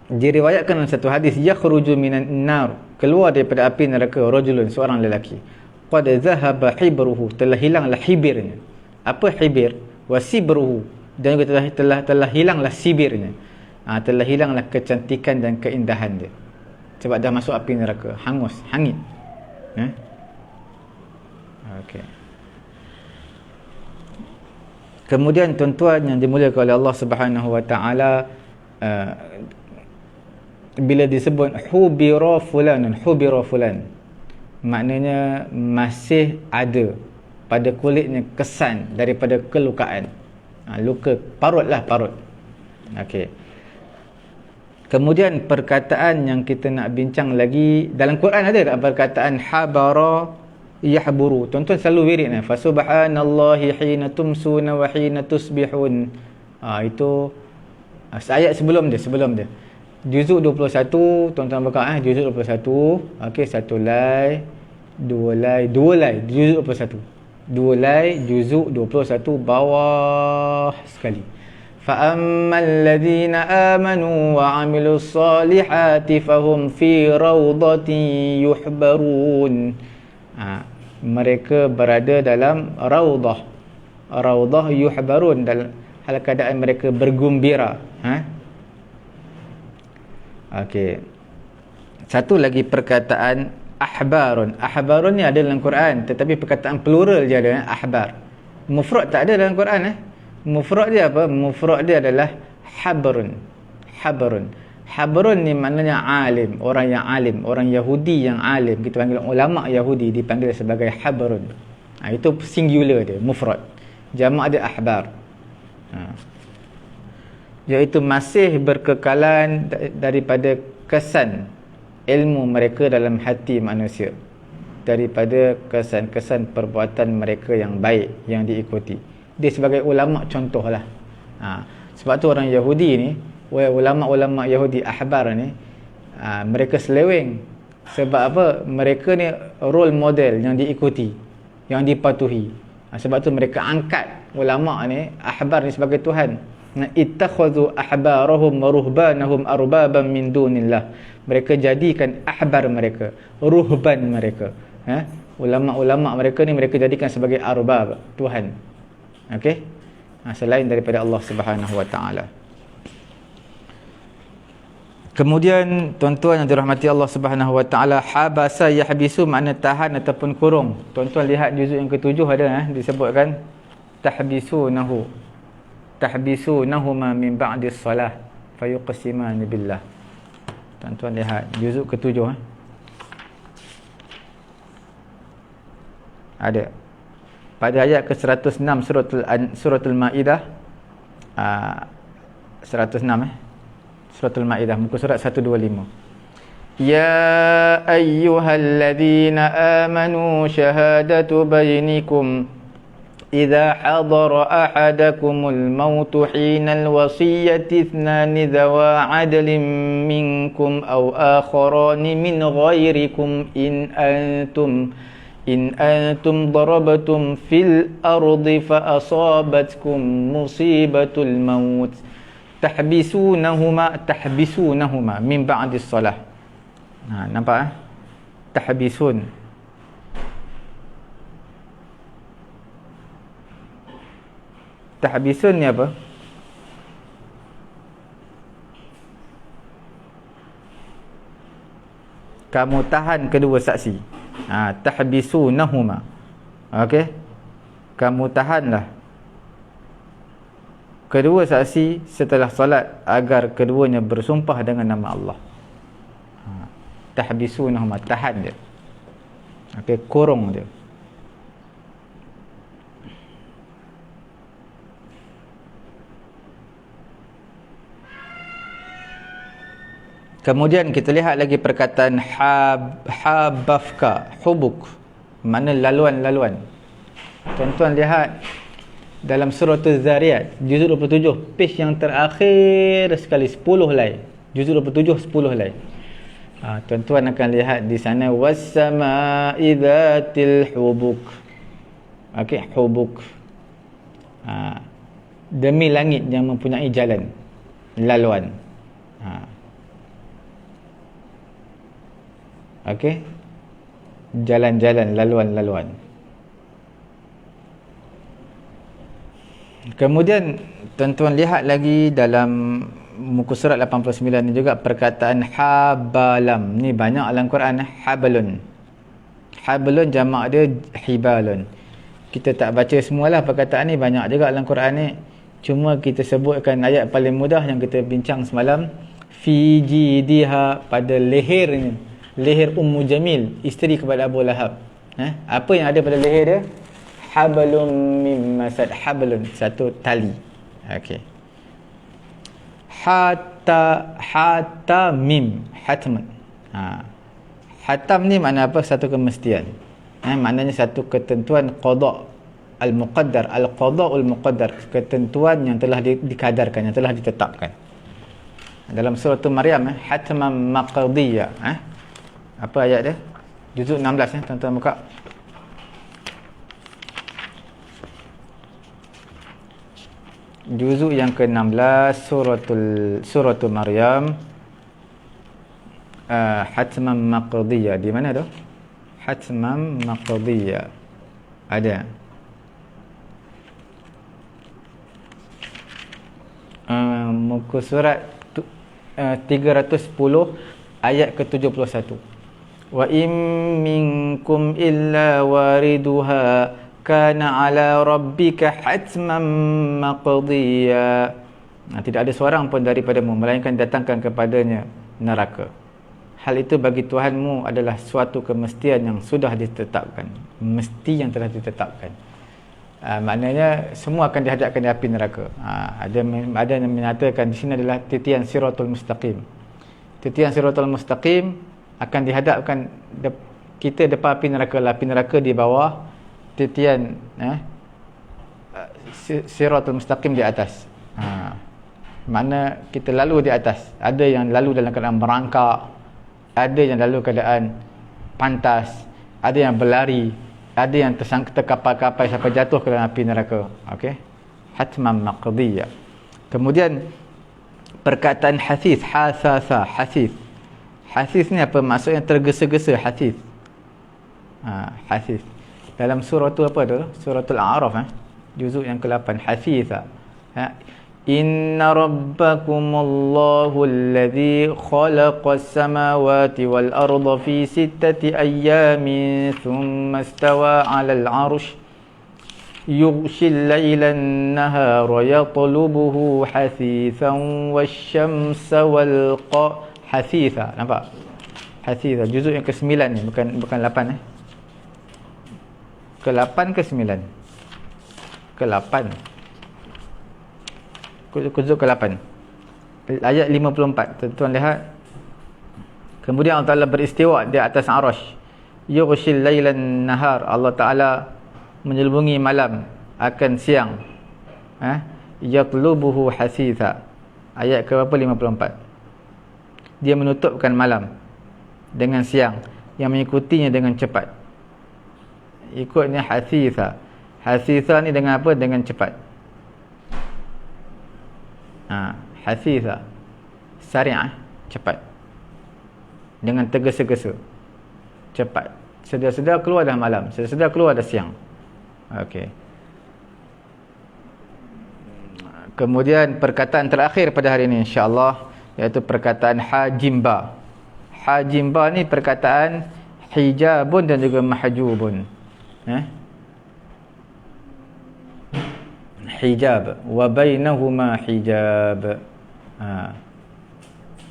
Diriwayatkan dalam satu hadis, yakhruju minan nar, keluar daripada api neraka rajulun, seorang lelaki, qad zahaba hibruhu, telah hilanglah hibirnya. Apa hibir? Wasibruhu, dan juga telah hilanglah sibirnya. Telah hilanglah kecantikan dan keindahan dia, sebab dah masuk api neraka, hangus, hangit. Okey. Kemudian tuan-tuan yang dimuliakan oleh Allah Subhanahu wa taala, bila disebut hubira fulanun, hubira fulan, maknanya masih ada pada kulitnya kesan daripada kelukaan. Luka, parutlah, parut. Okey. Kemudian perkataan yang kita nak bincang lagi, dalam Quran ada tak perkataan habara yahburu? Tuan-tuan selalu wirid fa subhanallahi hina tumsuna wa hina tusbihun. Itu ayat sebelum dia. Juzuk 21, tuan-tuan buka juzuk 21. Okey, satu lay, dua lay, juzuk 21. Dua lay, juzuk 21 bawah sekali. فَأَمَّا الَّذِينَ آمَنُوا وَعَمِلُوا الصَّالِحَاتِ فَهُمْ فِي رَوْضَةٍ يُحْبَرُونَ. Mereka berada dalam raudah. Raudah yuhbarun, dalam hal keadaan mereka bergembira. Okey. Satu lagi perkataan ahbarun. Ahbarun ni ada dalam Quran, tetapi perkataan plural je ada, ahbar. Mufrad tak ada dalam Quran. Mufrad dia apa? Mufrad dia adalah habrun. Habrun. Habrun ni maknanya alim, orang yang alim, orang Yahudi yang alim. Kita panggil ulama Yahudi dipanggil sebagai habrun. Itu singular dia, mufrad. Jamak dia ahbar. Iaitu masih berkekalan daripada kesan ilmu mereka dalam hati manusia, daripada kesan-kesan perbuatan mereka yang baik yang diikuti. Dia sebagai ulama contohlah. Sebab tu orang Yahudi ni, ulama-ulama Yahudi ahbar ni, mereka seleweng. Sebab apa? Mereka ni role model yang diikuti, yang dipatuhi. Sebab tu mereka angkat ulama ni, ahbar ni sebagai Tuhan. Ittakhadhu ahbarahum wa ruhbanahum arbaban min dunillah. Mereka jadikan ahbar mereka, ruhban mereka, ulama-ulama mereka ni mereka jadikan sebagai arbab, Tuhan. Okey, selain daripada Allah Subhanahu wa taala. Kemudian tuan-tuan yang dirahmati Allah Subhanahu wa taala, habasa yahbisu makna tahan ataupun kurung. Tuan-tuan lihat juzuk yang ke-7 ada disebutkan tahbisunahu, tahbisunahuma min ba'di salah fayuqsimani billah. Tuan-tuan lihat juzuk ke-7 ada pada ayat ke-106 suratul Maidah, 106 suratul Maidah muka surat 125. Ya ayyuhalladzina amanu syahadatu bainikum idza hadara ahadakumul maut hinal wasiyyati ithnani dhawa 'adlin minkum aw akharani min ghairikum in antum darabtum fil ardi fa asabatkum musibatul maut tahbisunahuma min ba'di salah. Nampak tahbisun. Tahbisun ni apa? Kamu tahan kedua saksi. tahbisunahuma. Okey, kamu tahanlah kedua saksi setelah solat agar keduanya bersumpah dengan nama Allah. Tahbisunahuma, tahan dia. Okey, kurung dia. Kemudian kita lihat lagi perkataan habafka, hubuk, makna laluan-laluan. Tuan-tuan lihat dalam surah Az-Zariyat juzuk 27, page yang terakhir sekali, 10 helai. Juzuk 27, 10 helai. Tuan-tuan akan lihat di sana was-sama'i dzatil hubuk. Okey, hubuk. Demi langit yang mempunyai jalan, laluan. Okey, jalan-jalan, laluan-laluan. Kemudian tuan-tuan lihat lagi dalam muka surat 89 ni juga perkataan habalam. Ni banyak dalam Quran. Habalun, habalun jamak dia hibalun. Kita tak baca semualah perkataan ni, banyak juga dalam Quran ni. Cuma kita sebutkan ayat paling mudah yang kita bincang semalam. Fi jidiha, pada lehernya, leher Ummu Jamil, isteri kepada Abu Lahab. Apa yang ada pada leher dia? Hablum mim masad. Hablun, satu tali. Okey. Hatta mim, hatman. Hatam ni makna apa? Satu kemestian. Maknanya satu ketentuan qada al-muqaddar, al-qada al-muqaddar, ketentuan yang telah dikadarkan, yang telah ditetapkan. Dalam surah Maryam, hatman maqdiyya. Apa ayat dia? Juzuk 16, tuan-tuan buka. Juzuk yang ke-16 suratul Maryam. Hatman maqdiyya. Di mana tu? Hatman maqdiyya. Ada. Muka surat 310 ayat ke-71. Wa in minkum illa wariduha kana ala rabbika hatman maqdiya. Tidak ada seorang pun daripadamu melainkan datangkan kepadanya neraka. Hal itu bagi Tuhanmu adalah suatu kemestian yang sudah ditetapkan, mesti yang telah ditetapkan. Maknanya semua akan dihadapkan di api neraka. Ada yang menyatakan di sini adalah titian siratul mustaqim. Titian siratul mustaqim akan dihadapkan kita depan api neraka. Api neraka di bawah, titian siratul mustaqim di atas. Mana kita lalu di atas. Ada yang lalu dalam keadaan merangkak, ada yang lalu keadaan pantas, ada yang berlari, ada yang terkapar-kapar sampai jatuh ke dalam api neraka. Okey, hatman maqdiyya. Kemudian perkataan hasis, hasasa, hasis. Hasis ni apa maksudnya? Tergesa-gesa, hasis. Hasis. Dalam surah tu apa tu? Suratul A'raf, juzuk yang ke-8, hasisa. Inna rabbakumullahu alladhi khalaqas samawati wal arda fi sittati ayyamin thumma istawa 'alal 'arsy yughshil laila an-nahara yatlubuhu hasithan wasyamsa wal hasitha. Nampak? Hasitha, juzuk yang ke-9 ni, bukan 8 Ke-8 ke-9? Ke-8. Juzuk ke-8. Ayat 54. Tuan lihat. Kemudian Allah Ta'ala beristiwa di atas arasy. Yughshil lailan nahar. Allah Ta'ala menyelubungi malam akan siang. Yatlubuhu hasitha. Ayat ke berapa? 54. Dia menutupkan malam dengan siang, yang mengikutinya dengan cepat. Ikutnya hasitha. Hasitha ni dengan apa? Dengan cepat. Hasitha, sari', cepat. Dengan tergesa-gesa, cepat. Sedar-sedar keluar dah malam, sedar-sedar keluar dah siang. Okey. Kemudian perkataan terakhir pada hari ini insya-Allah, iaitu perkataan hajimba. Hajimba ni perkataan hijabun dan juga mahjubun. Hijab wa bainahuma hijab.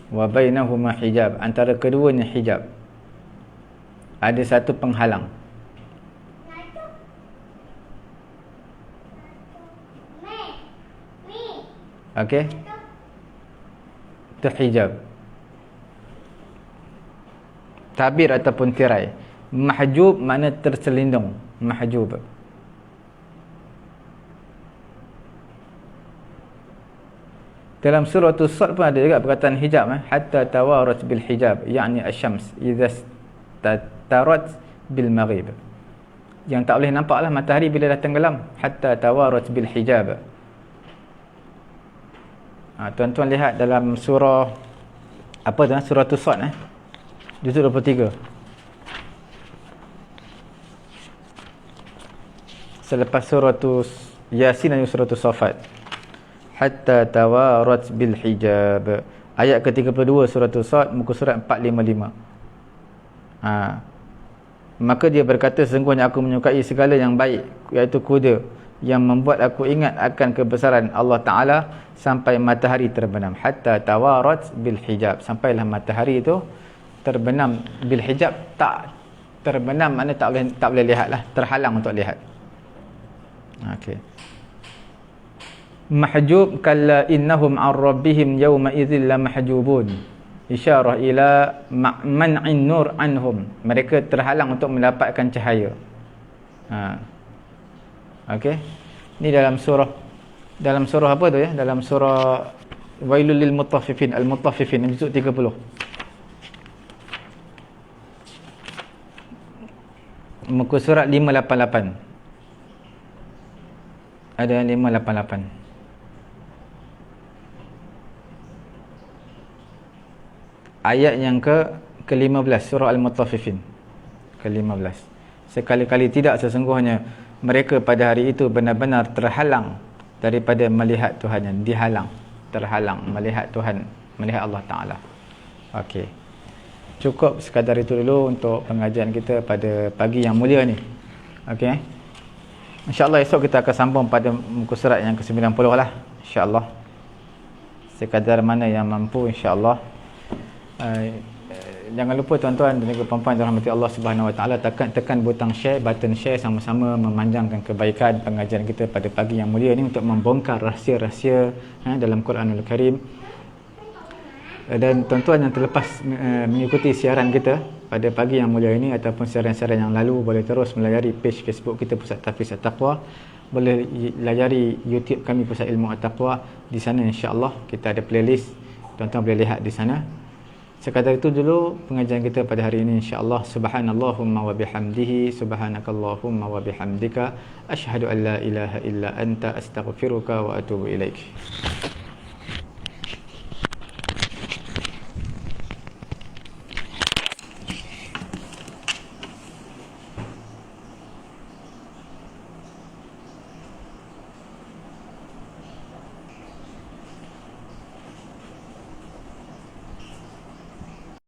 Wa bainahuma hijab, antara keduanya hijab. Ada satu penghalang. Okey. Itu hijab. Tabir ataupun tirai. Mahjub makna terselindung. Mahjub. Dalam surah As-Sad pun ada juga perkataan hijab, hatta tawarat bil hijab, yakni asy-syams idza tarat bil maghrib. Yang tak boleh nampaklah matahari bila dah tenggelam, hatta tawarat bil hijab. Tuan-tuan lihat dalam surah apa tu, surah As-Sad juzuk 23. Selepas surah Yasin dan surah As-Saffat. Hatta tawarat bil hijab. Ayat ke-32 surah As-Sad, muka surat 455. Maka dia berkata, sesungguhnya aku menyukai segala yang baik, iaitu kuda yang membuat aku ingat akan kebesaran Allah Ta'ala sampai matahari terbenam. Hatta tawarat bil hijab, sampailah matahari itu terbenam. Bil hijab, tak terbenam makna tak boleh lihat lah, terhalang untuk lihat. Okey. Mahjub kalla innahum an rabbihim yawma idzil la mahjubun, isyarah ila man'in nur anhum, mereka terhalang untuk mendapatkan cahaya. Okey, ni dalam surah apa tu ya, dalam surah Wailul lil mutaffifin, al-mutaffifin, juzuk 30. Muka surat 588. Ada 588. Ayat yang ke-15 surah Al-Mutaffifin ke-15. Sekali-kali tidak, sesungguhnya mereka pada hari itu benar-benar terhalang daripada melihat Tuhannya. Dihalang, terhalang melihat Tuhan, melihat Allah Ta'ala. Okey, cukup sekadar itu dulu untuk pengajian kita pada pagi yang mulia ni. Okey, InsyaAllah esok kita akan sambung pada muka surat yang ke-90 lah, InsyaAllah. Sekadar mana yang mampu, InsyaAllah. Jangan lupa tuan-tuan dan juga puan-puan dirahmati Allah Subhanahu Wa Taala, tekan butang share, button share, sama-sama memanjangkan kebaikan pengajian kita pada pagi yang mulia ini untuk membongkar rahsia-rahsia dalam Quranul Karim. Dan tuan-tuan yang terlepas mengikuti siaran kita pada pagi yang mulia ini ataupun siaran-siaran yang lalu, boleh terus melayari page Facebook kita Pusat Tahfiz At-Taqwa, boleh layari YouTube kami Pusat Ilmu At-Taqwa. Di sana insya-Allah kita ada playlist, tuan-tuan boleh lihat di sana. Sekadar itu dulu pengajian kita pada hari ini, insya-Allah. Subhanallahumma wa bihamdihi, subhanakallahumma wa bihamdika, asyhadu an la ilaha illa anta, astaghfiruka wa atubu ilaik.